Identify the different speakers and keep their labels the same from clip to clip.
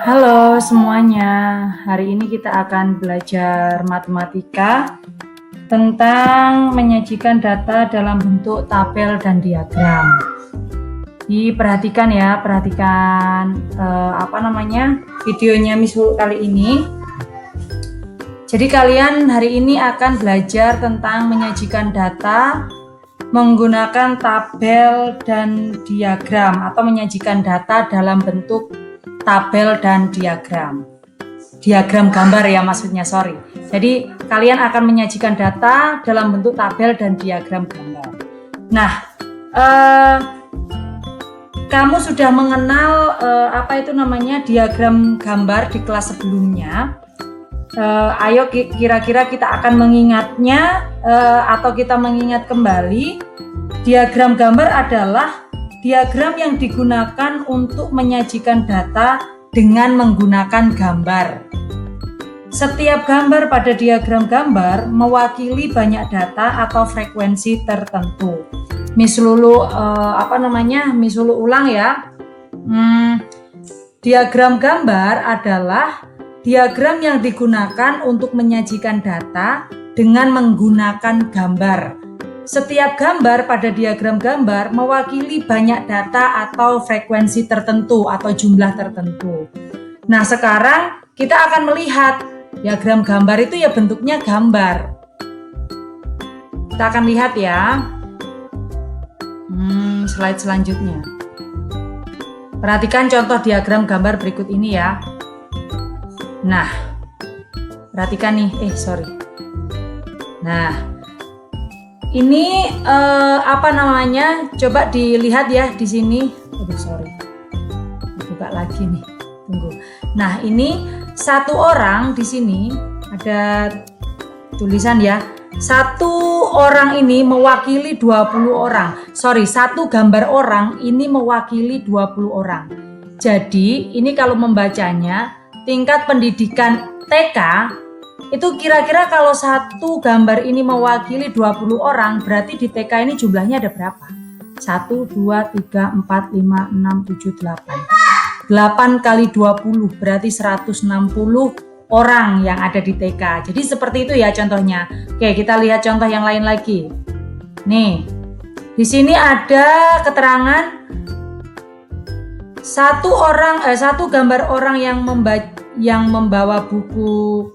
Speaker 1: Halo semuanya, hari ini kita akan belajar matematika tentang menyajikan data dalam bentuk tabel dan diagram. Diperhatikan ya, perhatikan videonya Miss Hu kali ini. Jadi kalian hari ini akan belajar tentang menyajikan data menggunakan tabel dan diagram atau menyajikan data dalam bentuk tabel dan diagram gambar ya maksudnya, sorry. Jadi kalian akan menyajikan data dalam bentuk tabel dan diagram gambar. Nah, kamu sudah mengenal diagram gambar di kelas sebelumnya. Ayo kira-kira kita akan mengingatnya atau kita mengingat kembali. Diagram gambar adalah diagram yang digunakan untuk menyajikan data dengan menggunakan gambar. Setiap gambar pada diagram gambar mewakili banyak data atau frekuensi tertentu. Miss Lulu ulang ya. Diagram gambar adalah diagram yang digunakan untuk menyajikan data dengan menggunakan gambar. Setiap gambar pada diagram gambar mewakili banyak data atau frekuensi tertentu atau jumlah tertentu. Nah, sekarang kita akan melihat diagram gambar itu ya bentuknya gambar. Kita akan lihat ya. Slide selanjutnya. Perhatikan contoh diagram gambar berikut ini ya. Nah, perhatikan nih, Nah, ini coba dilihat ya di sini. Buka lagi nih. Tunggu. Nah, ini satu orang di sini ada tulisan ya. Satu orang ini mewakili 20 orang. Satu gambar orang ini mewakili 20 orang. Jadi, ini kalau membacanya tingkat pendidikan TK itu kira-kira kalau satu gambar ini mewakili 20 orang, berarti di TK ini jumlahnya ada berapa? 1, 2, 3, 4, 5, 6, 7, 8. 8 kali 20 berarti 160 orang yang ada di TK. Jadi seperti itu ya contohnya. Oke, kita lihat contoh yang lain lagi. Nih, di sini ada keterangan satu gambar orang yang membawa buku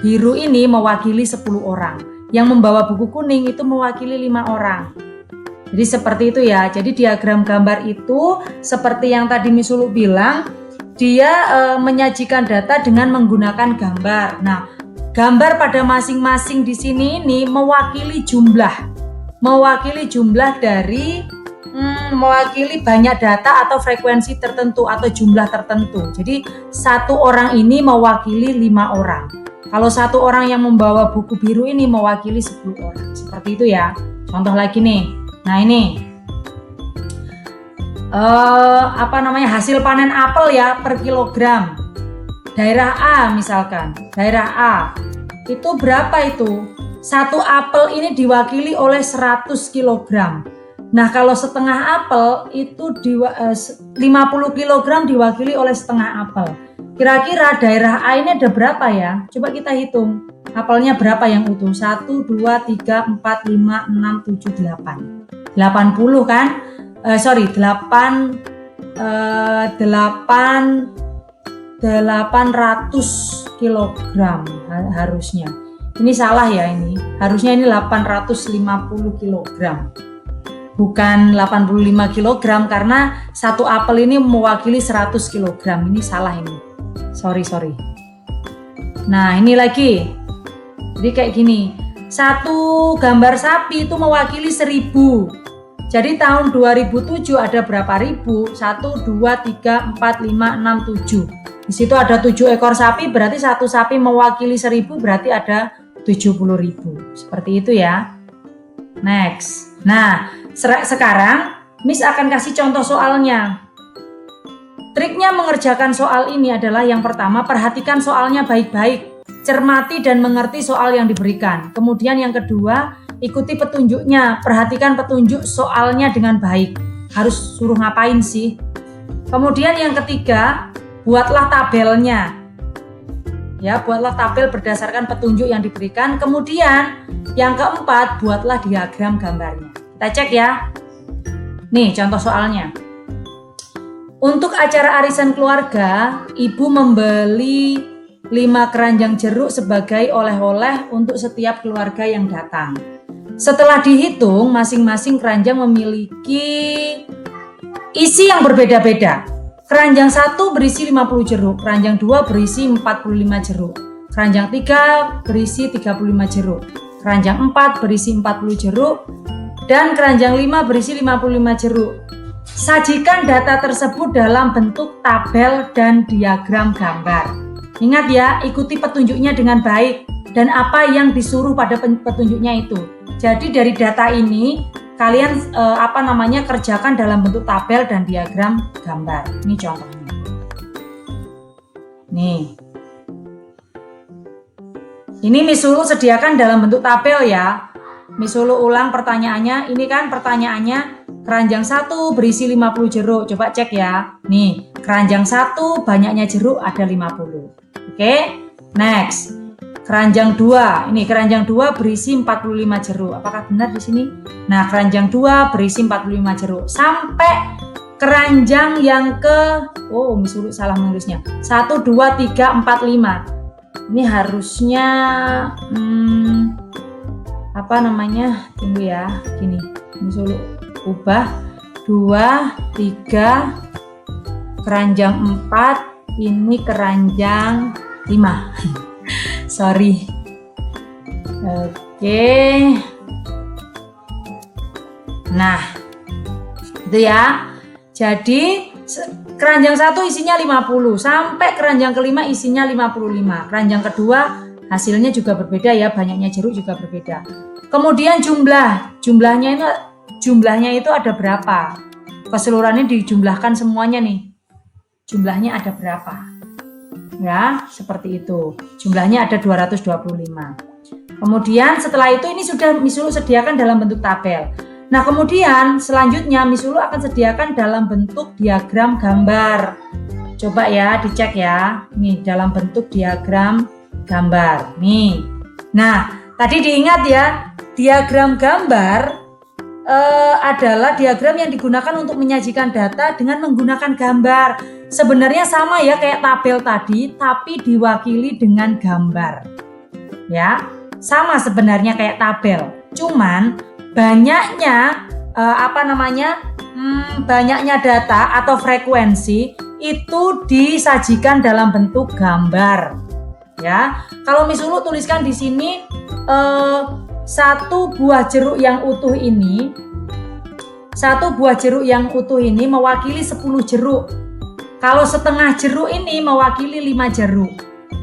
Speaker 1: biru ini mewakili 10 orang. Yang membawa buku kuning itu mewakili 5 orang. Jadi seperti itu ya. Jadi diagram gambar itu seperti yang tadi Miss Ulu bilang, dia menyajikan data dengan menggunakan gambar. Nah, gambar pada masing-masing di sini ini mewakili jumlah dari mewakili banyak data atau frekuensi tertentu atau jumlah tertentu. Jadi satu orang ini mewakili 5 orang. Kalau satu orang yang membawa buku biru ini mewakili 10 orang. Seperti itu ya. Contoh lagi nih. Nah ini hasil panen apel ya per kilogram. Daerah A misalkan. Daerah A itu berapa itu? Satu apel ini diwakili oleh 100 kilogram. Nah, kalau setengah apel itu 50 kg diwakili oleh setengah apel. Kira-kira daerah A ini ada berapa ya? Coba kita hitung. Apelnya berapa yang utuh? 1, 2, 3, 4, 5, 6, 7, 8. 80 kan? 800 kg harusnya. Ini salah ya ini. Harusnya ini 850 kg. Bukan 85 kg karena satu apel ini mewakili 100 kg. Ini salah ini. Sorry. Nah, ini lagi. Jadi kayak gini. Satu gambar sapi itu mewakili 1000. Jadi tahun 2007 ada berapa ribu? 1, 2, 3, 4, 5, 6, 7. Di situ ada 7 ekor sapi, berarti satu sapi mewakili 1000, berarti ada 70.000. Seperti itu ya. Next. Nah, sekarang Miss akan kasih contoh soalnya. Triknya mengerjakan soal ini adalah yang pertama, perhatikan soalnya baik-baik. Cermati dan mengerti soal yang diberikan. Kemudian yang kedua, ikuti petunjuknya. Perhatikan petunjuk soalnya dengan baik. Harus suruh ngapain sih? Kemudian yang ketiga, buatlah tabelnya. Ya, buatlah tabel berdasarkan petunjuk yang diberikan. Kemudian yang keempat, buatlah diagram gambarnya. Kita cek ya. Nih, contoh soalnya. Untuk acara arisan keluarga, ibu membeli 5 keranjang jeruk sebagai oleh-oleh untuk setiap keluarga yang datang. Setelah dihitung, masing-masing keranjang memiliki isi yang berbeda-beda. Keranjang 1 berisi 50 jeruk, keranjang 2 berisi 45 jeruk, keranjang 3 berisi 35 jeruk, keranjang 4 berisi 40 jeruk, dan keranjang 5 berisi 55 jeruk. Sajikan data tersebut dalam bentuk tabel dan diagram gambar. Ingat ya, ikuti petunjuknya dengan baik dan apa yang disuruh pada petunjuknya itu. Jadi dari data ini kalian kerjakan dalam bentuk tabel dan diagram gambar. Ini contohnya. Nih. Ini Miss Lulu sediakan dalam bentuk tabel ya. Miss Lulu ulang pertanyaannya. Ini kan pertanyaannya keranjang 1 berisi 50 jeruk. Coba cek ya. Nih, keranjang 1 banyaknya jeruk ada 50. Oke. Next. Keranjang 2, ini keranjang 2 berisi 45 jeruk. Apakah benar di sini? Nah, keranjang 2 berisi 45 jeruk. Sampai keranjang yang ke, Miss Lulu salah menulisnya. 1, 2, 3, 4, 5. Ini harusnya, tunggu ya, gini. Miss Lulu ubah. 2, 3, keranjang 4, ini keranjang 5. Sorry. Oke. Nah, itu ya. Jadi keranjang 1 isinya 50 sampai keranjang kelima isinya 55. Keranjang kedua hasilnya juga berbeda ya, banyaknya jeruk juga berbeda. Kemudian jumlahnya itu ada berapa? Keseluruhannya dijumlahkan semuanya nih. Jumlahnya ada berapa? Ya, seperti itu. Jumlahnya ada 225. Kemudian setelah itu ini sudah Miss Lulu sediakan dalam bentuk tabel. Nah, kemudian selanjutnya Miss Lulu akan sediakan dalam bentuk diagram gambar. Coba ya, dicek ya. Nih, dalam bentuk diagram gambar. Nih. Nah, tadi diingat ya, diagram gambar adalah diagram yang digunakan untuk menyajikan data dengan menggunakan gambar. Sebenarnya sama ya kayak tabel tadi, tapi diwakili dengan gambar. Ya, sama sebenarnya kayak tabel. Cuman banyaknya banyaknya data atau frekuensi itu disajikan dalam bentuk gambar. Ya, kalau Miss Lulu tuliskan di sini 1 buah jeruk yang utuh ini, 1 buah jeruk yang utuh ini mewakili 10 jeruk. Kalau setengah jeruk ini mewakili 5 jeruk.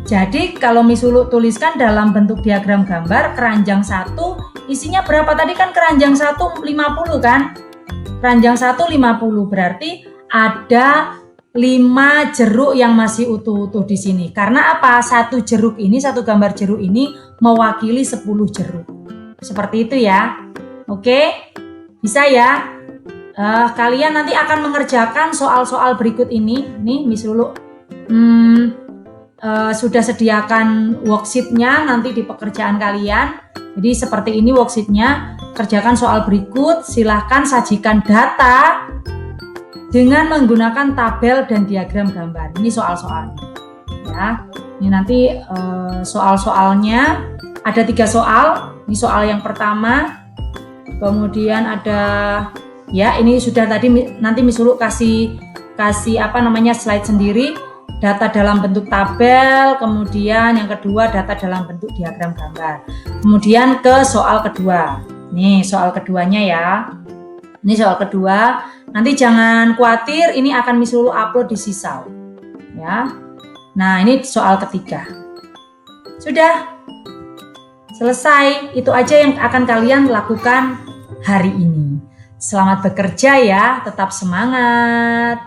Speaker 1: Jadi kalau Miss Lulu tuliskan dalam bentuk diagram gambar, keranjang 1 isinya berapa? Tadi kan keranjang 1 50 kan? Keranjang 1 50 berarti ada 5 jeruk yang masih utuh-utuh di sini. Karena apa? Satu gambar jeruk ini mewakili 10 jeruk. Seperti itu ya. Oke, bisa ya. Kalian nanti akan mengerjakan soal-soal berikut ini. Nih Miss Lulu sudah sediakan worksheet-nya nanti di pekerjaan kalian. Jadi seperti ini worksheet-nya. Kerjakan soal berikut. Silahkan sajikan data dengan menggunakan tabel dan diagram gambar. Ini soal-soalnya. Ya, ini nanti soal-soalnya ada 3 soal. Ini soal yang pertama, kemudian ada ya ini sudah tadi nanti Miss Lulu kasih slide sendiri, data dalam bentuk tabel, kemudian yang kedua data dalam bentuk diagram gambar. Kemudian ke soal kedua. Nih soal keduanya ya. Ini soal kedua. Nanti jangan khawatir, ini akan Miss Lulu upload di Sisal. Ya. Nah, ini soal ketiga. Sudah. Selesai, itu aja yang akan kalian lakukan hari ini. Selamat bekerja ya, tetap semangat.